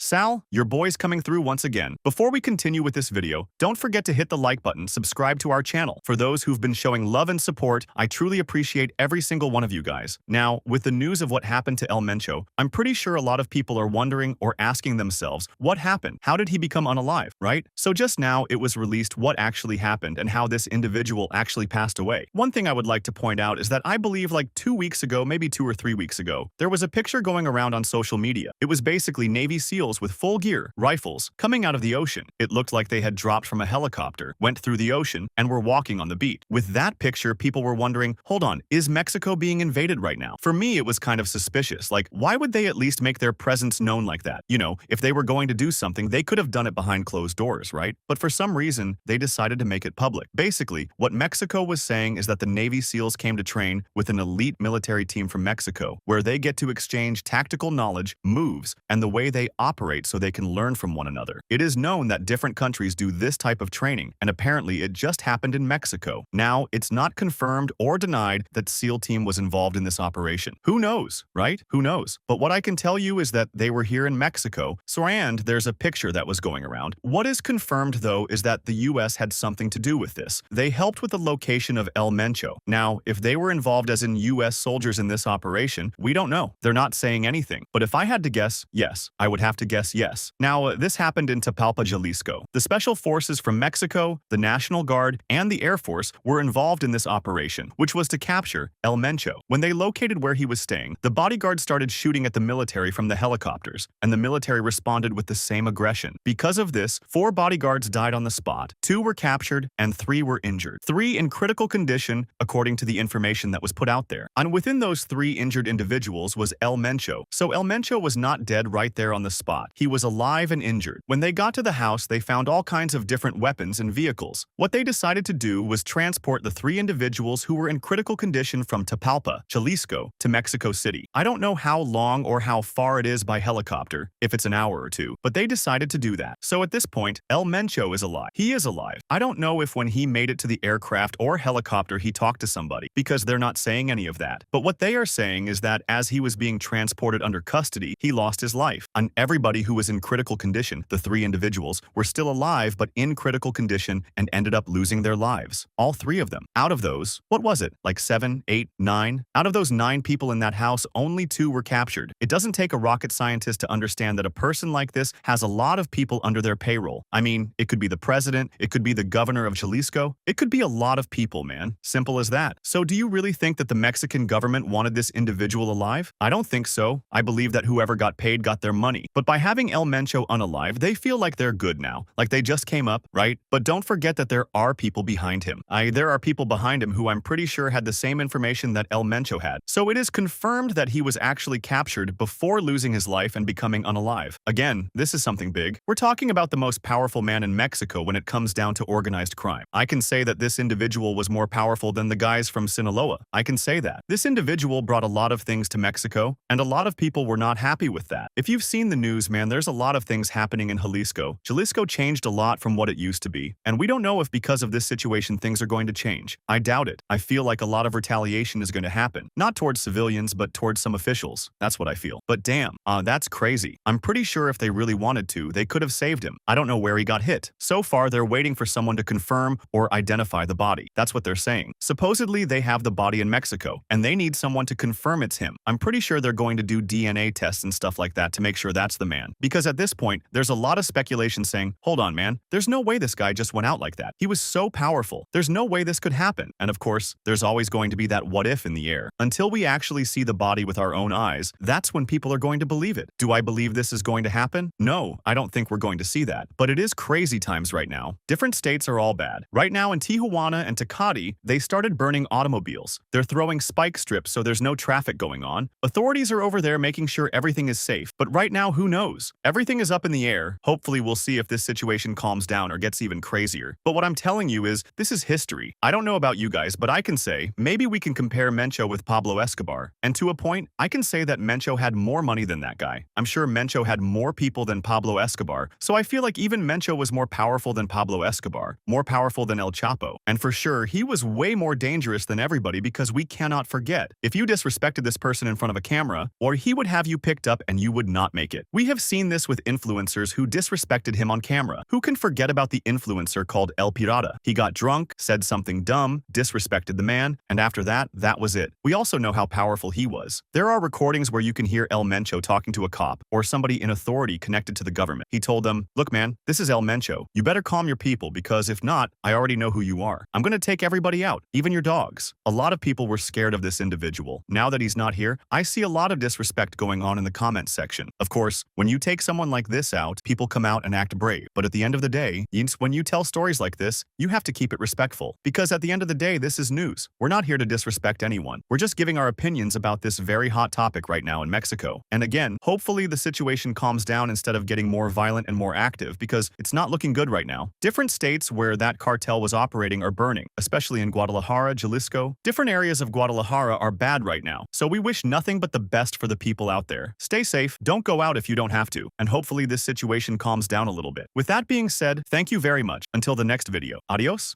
Sal, your boy's coming through once again. Before we continue with this video, don't forget to hit the like button, subscribe to our channel. For those who've been showing love and support, I truly appreciate every single one of you guys. Now, with the news of what happened to Mencho, I'm pretty sure a lot of people are wondering or asking themselves, what happened? How did he become unalive, right? So just now, it was released what actually happened and how this individual actually passed away. One thing I would like to point out is that I believe like 2 weeks ago, maybe 2 or 3 weeks ago, there was a picture going around on social media. It was basically Navy SEALs with full gear, rifles, coming out of the ocean. It looked like they had dropped from a helicopter, went through the ocean, and were walking on the beach. With that picture, people were wondering, hold on, is Mexico being invaded right now? For me, it was kind of suspicious. Like, why would they at least make their presence known like that? You know, if they were going to do something, they could have done it behind closed doors, right? But for some reason, they decided to make it public. Basically, what Mexico was saying is that the Navy SEALs came to train with an elite military team from Mexico, where they get to exchange tactical knowledge, moves, and the way they operate so they can learn from one another. It is known that different countries do this type of training, and apparently it just happened in Mexico. Now, it's not confirmed or denied that SEAL team was involved in this operation. Who knows, right? Who knows? But what I can tell you is that they were here in Mexico, and there's a picture that was going around. What is confirmed, though, is that the US had something to do with this. They helped with the location of Mencho. Now, if they were involved as in US soldiers in this operation, we don't know. They're not saying anything. But if I had to guess, yes, I would have to guess yes. Now, this happened in Tapalpa, Jalisco. The special forces from Mexico, the National Guard, and the Air Force were involved in this operation, which was to capture Mencho. When they located where he was staying, the bodyguards started shooting at the military from the helicopters, and the military responded with the same aggression. Because of this, 4 bodyguards died on the spot, 2 were captured, and 3 were injured. 3 in critical condition, according to the information that was put out there. And within those 3 injured individuals was Mencho. So Mencho was not dead right there on the spot. He was alive and injured. When they got to the house, they found all kinds of different weapons and vehicles. What they decided to do was transport the 3 individuals who were in critical condition from Tapalpa, Jalisco, to Mexico City. I don't know how long or how far it is by helicopter, if it's an hour or 2, but they decided to do that. So at this point, Mencho is alive. He is alive. I don't know if when he made it to the aircraft or helicopter he talked to somebody, because they're not saying any of that. But what they are saying is that as he was being transported under custody, he lost his life. And everybody who was in critical condition, the 3 individuals, were still alive but in critical condition and ended up losing their lives. All 3 of them. Out of those, what was it? Like 7, 8, 9? Out of those 9 people in that house, only 2 were captured. It doesn't take a rocket scientist to understand that a person like this has a lot of people under their payroll. I mean, it could be the president, it could be the governor of Jalisco, it could be a lot of people, man. Simple as that. So do you really think that the Mexican government wanted this individual alive? I don't think so. I believe that whoever got paid got their money. But by having Mencho unalive, they feel like they're good now. Like they just came up, right? But don't forget that there are people behind him. There are people behind him who I'm pretty sure had the same information that Mencho had. So it is confirmed that he was actually captured before losing his life and becoming unalive. Again, this is something big. We're talking about the most powerful man in Mexico when it comes down to organized crime. I can say that this individual was more powerful than the guys from Sinaloa. I can say that. This individual brought a lot of things to Mexico, and a lot of people were not happy with that. If you've seen the news, man, there's a lot of things happening in Jalisco. Jalisco changed a lot from what it used to be, and we don't know if because of this situation things are going to change. I doubt it. I feel like a lot of retaliation is going to happen. Not towards civilians, but towards some officials. That's what I feel. But damn, that's crazy. I'm pretty sure if they really wanted to, they could have saved him. I don't know where he got hit. So far, they're waiting for someone to confirm or identify the body. That's what they're saying. Supposedly, they have the body in Mexico, and they need someone to confirm it's him. I'm pretty sure they're going to do DNA tests and stuff like that to make sure that's the man. Because at this point, there's a lot of speculation saying, hold on, man, there's no way this guy just went out like that. He was so powerful. There's no way this could happen. And of course, there's always going to be that what if in the air. Until we actually see the body with our own eyes, that's when people are going to believe it. Do I believe this is going to happen? No, I don't think we're going to see that. But it is crazy times right now. Different states are all bad. Right now in Tijuana and Tecate, they started burning automobiles. They're throwing spike strips so there's no traffic going on. Authorities are over there making sure everything is safe. But right now, who knows? Everything is up in the air. Hopefully we'll see if this situation calms down or gets even crazier. But what I'm telling you is, this is history. I don't know about you guys, but I can say, maybe we can compare Mencho with Pablo Escobar. And to a point, I can say that Mencho had more money than that guy. I'm sure Mencho had more people than Pablo Escobar, so I feel like even Mencho was more powerful than Pablo Escobar, more powerful than El Chapo. And for sure, he was way more dangerous than everybody because we cannot forget, if you disrespected this person in front of a camera, or he would have you picked up and you would not make it. We have have seen this with influencers who disrespected him on camera. Who can forget about the influencer called El Pirata? He got drunk, said something dumb, disrespected the man, and after that, that was it. We also know how powerful he was. There are recordings where you can hear El Mencho talking to a cop or somebody in authority connected to the government. He told them, "Look man, this is El Mencho. You better calm your people because if not, I already know who you are. I'm gonna take everybody out, even your dogs." A lot of people were scared of this individual. Now that he's not here, I see a lot of disrespect going on in the comments section. Of course, when you take someone like this out, people come out and act brave. But at the end of the day, when you tell stories like this, you have to keep it respectful. Because at the end of the day, this is news. We're not here to disrespect anyone. We're just giving our opinions about this very hot topic right now in Mexico. And again, hopefully the situation calms down instead of getting more violent and more active because it's not looking good right now. Different states where that cartel was operating are burning, especially in Guadalajara, Jalisco. Different areas of Guadalajara are bad right now. So we wish nothing but the best for the people out there. Stay safe, don't go out if you don't have to, and hopefully this situation calms down a little bit. With that being said, thank you very much. Until the next video. Adios.